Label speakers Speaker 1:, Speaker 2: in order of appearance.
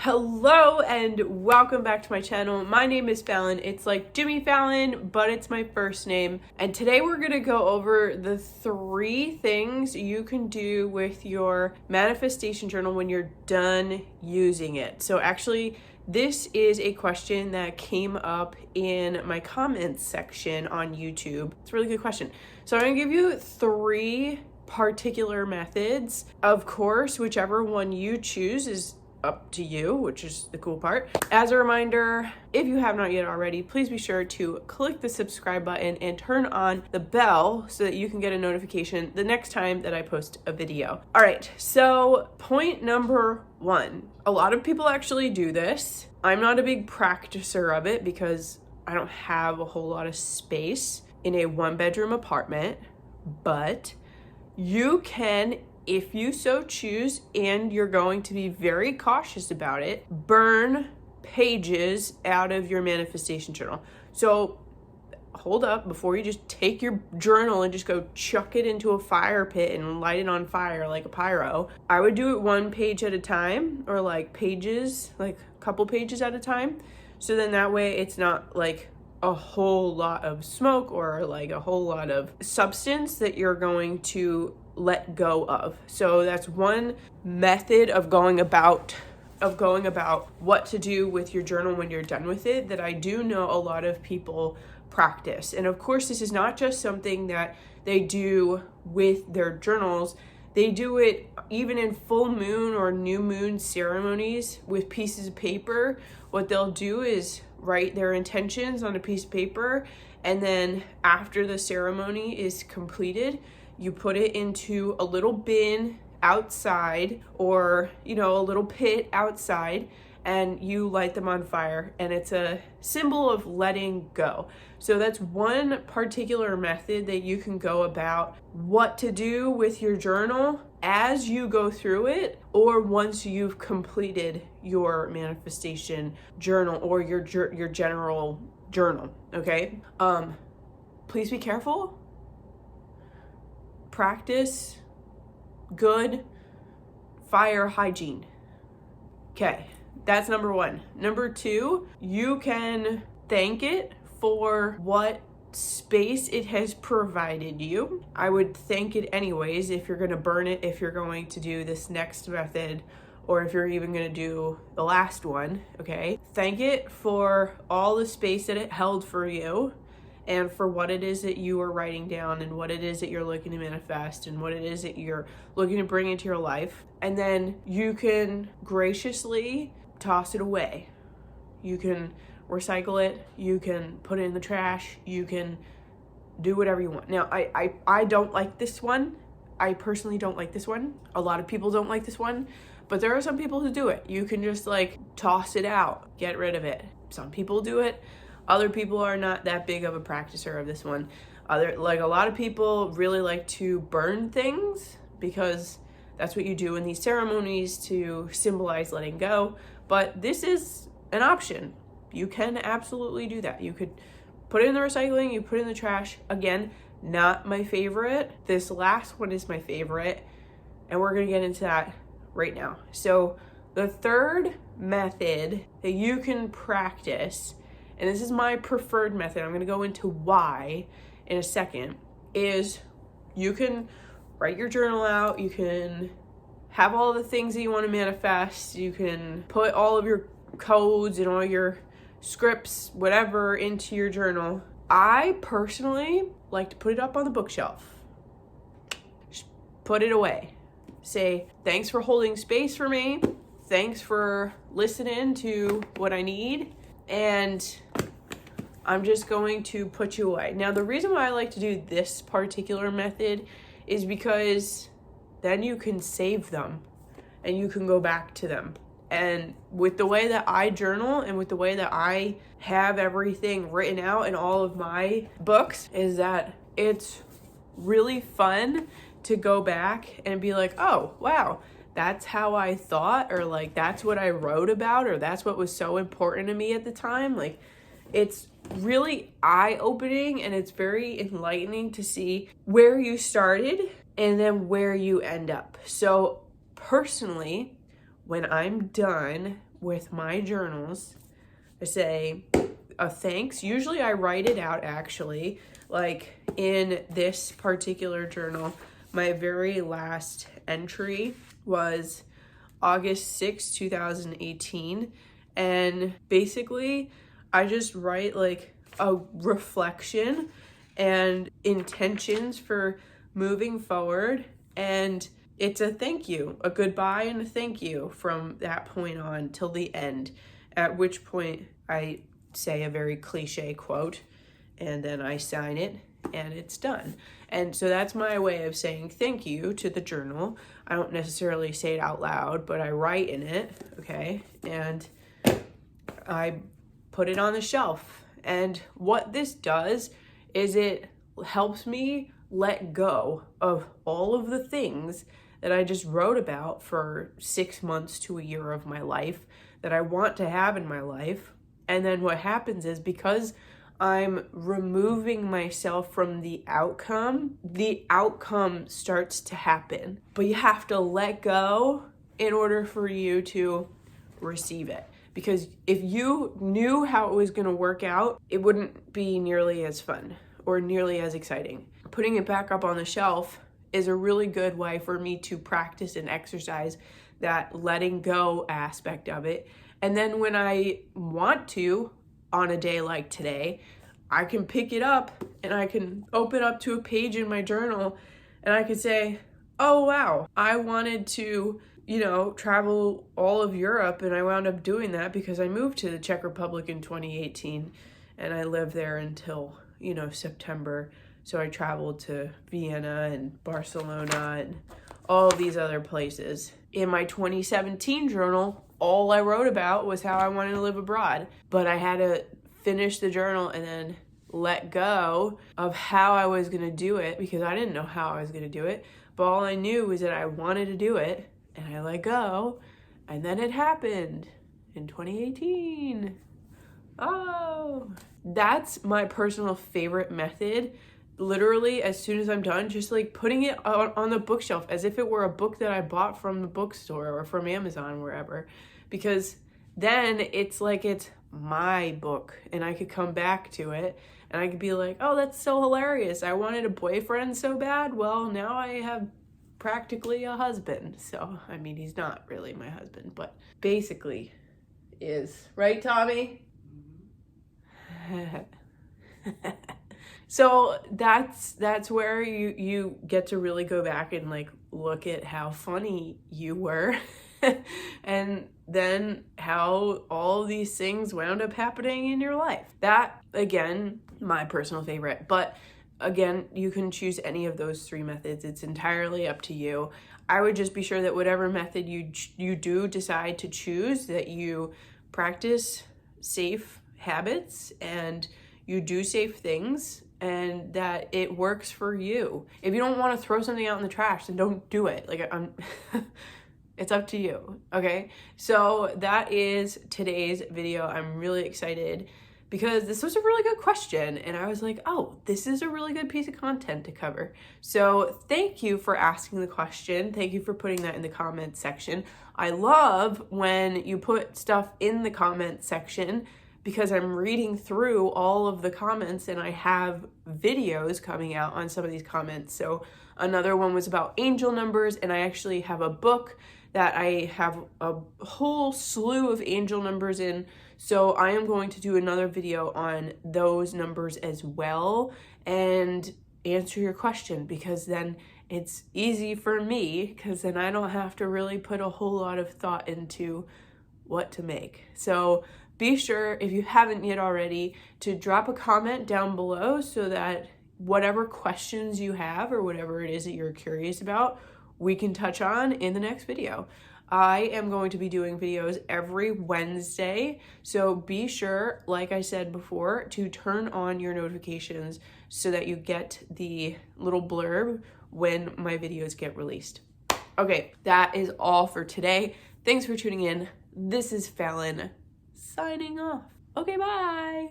Speaker 1: Hello and welcome back to my channel. My name is Fallon. It's like Jimmy Fallon, but it's my first name. And today we're gonna go over the 3 things you can do with your manifestation journal when you're done using it. So actually, this is a question that came up in my comments section on YouTube. It's a really good question. So I'm gonna give you 3 particular methods. Of course, whichever one you choose is up to you, which is the cool part. As a reminder, if you have not yet already, please be sure to click the subscribe button and turn on the bell so that you can get a notification the next time that I post a video. All right, so point number 1. A lot of people actually do this. I'm not a big practicer of it because I don't have a whole lot of space in a 1-bedroom apartment, but you can, if you so choose, and you're going to be very cautious about it, burn pages out of your manifestation journal. So hold up, before you just take your journal and just go chuck it into a fire pit and light it on fire like a pyro. I would do it 1 page at a time, or like pages, like a couple pages at a time. So then that way it's not like a whole lot of smoke or like a whole lot of substance that you're going to let go of. So that's one method of going about what to do with your journal when you're done with it that I do know a lot of people practice. And of course, this is not just something that they do with their journals. They do it even in full moon or new moon ceremonies with pieces of paper. What they'll do is write their intentions on a piece of paper, and then after the ceremony is completed, you put it into a little bin outside, or a little pit outside, and you light them on fire, and it's a symbol of letting go. So that's one particular method that you can go about what to do with your journal as you go through it, or once you've completed your manifestation journal or your general journal. Okay, please be careful. Practice good fire hygiene. Okay, that's number 1. Number 2, you can thank it for what space it has provided you. I would thank it anyways if you're going to burn it, if you're going to do this next method, or if you're even going to do the last one. Okay, thank it for all the space that it held for you, and for what it is that you are writing down, and what it is that you're looking to manifest, and what it is that you're looking to bring into your life. And then you can graciously toss it away. You can recycle it, you can put it in the trash, you can do whatever you want. Now, I don't like this one. I personally don't like this one. A lot of people don't like this one, but there are some people who do it. You can just like toss it out, get rid of it. Some people do it. Other people are not that big of a practicer of this one. A lot of people really like to burn things because that's what you do in these ceremonies to symbolize letting go. But this is an option. You can absolutely do that. You could put it in the recycling, you put it in the trash. Again, not my favorite. This last one is my favorite, and we're gonna get into that right now. So the third method that you can practice, and this is my preferred method, I'm gonna go into why in a second, is you can write your journal out, you can have all the things that you want to manifest, you can put all of your codes and all your scripts, whatever, into your journal. I personally like to put it up on the bookshelf. Just put it away. Say, thanks for holding space for me. Thanks for listening to what I need. And I'm just going to put you away. Now, the reason why I like to do this particular method is because then you can save them and you can go back to them. And with the way that I journal and with the way that I have everything written out in all of my books, is that it's really fun to go back and be like, oh, wow, that's how I thought, or like that's what I wrote about, or that's what was so important to me at the time. Like, it's really eye-opening and it's very enlightening to see where you started and then where you end up. So personally, when I'm done with my journals, I say a thanks. Usually I write it out actually. Like in this particular journal, my very last entry was August 6, 2018. And basically, I just write like a reflection and intentions for moving forward. And it's a thank you, a goodbye and a thank you from that point on till the end, at which point I say a very cliche quote and then I sign it and it's done. And so that's my way of saying thank you to the journal. I don't necessarily say it out loud, but I write in it, okay? And I put it on the shelf. And what this does is it helps me let go of all of the things that I just wrote about for 6 months to a year of my life that I want to have in my life. And then what happens is, because I'm removing myself from the outcome starts to happen. But you have to let go in order for you to receive it. Because if you knew how it was going to work out, it wouldn't be nearly as fun or nearly as exciting. Putting it back up on the shelf is a really good way for me to practice and exercise that letting go aspect of it. And then when I want to, on a day like today, I can pick it up and I can open up to a page in my journal and I can say, oh wow, I wanted to, travel all of Europe, and I wound up doing that because I moved to the Czech Republic in 2018 and I lived there until, September. So I traveled to Vienna and Barcelona and all these other places. In my 2017 journal, all I wrote about was how I wanted to live abroad, but I had to finish the journal and then let go of how I was going to do it because I didn't know how I was going to do it. But all I knew was that I wanted to do it and I let go. And then it happened in 2018. Oh, that's my personal favorite method. Literally, as soon as I'm done, just like putting it on the bookshelf as if it were a book that I bought from the bookstore or from Amazon, wherever. Because then it's like it's my book and I could come back to it and I could be like, oh, that's so hilarious. I wanted a boyfriend so bad. Well, now I have practically a husband. So, I mean, he's not really my husband, but basically is. Right, Tommy? So that's where you get to really go back and like look at how funny you were and then how all these things wound up happening in your life. That, again, my personal favorite. But again, you can choose any of those 3 methods. It's entirely up to you. I would just be sure that whatever method you do decide to choose, that you practice safe habits and you do safe things and that it works for you. If you don't want to throw something out in the trash, then don't do it. Like, it's up to you, okay? So that is today's video. I'm really excited because this was a really good question and I was like, oh, this is a really good piece of content to cover. So thank you for asking the question. Thank you for putting that in the comment section. I love when you put stuff in the comment section because I'm reading through all of the comments and I have videos coming out on some of these comments. So another one was about angel numbers, and I actually have a book that I have a whole slew of angel numbers in. So I am going to do another video on those numbers as well and answer your question, because then it's easy for me, because then I don't have to really put a whole lot of thought into what to make. So be sure, if you haven't yet already, to drop a comment down below so that whatever questions you have or whatever it is that you're curious about, we can touch on in the next video. I am going to be doing videos every Wednesday, so be sure, like I said before, to turn on your notifications so that you get the little blurb when my videos get released. Okay, that is all for today. Thanks for tuning in. This is Fallon signing off. Okay, bye.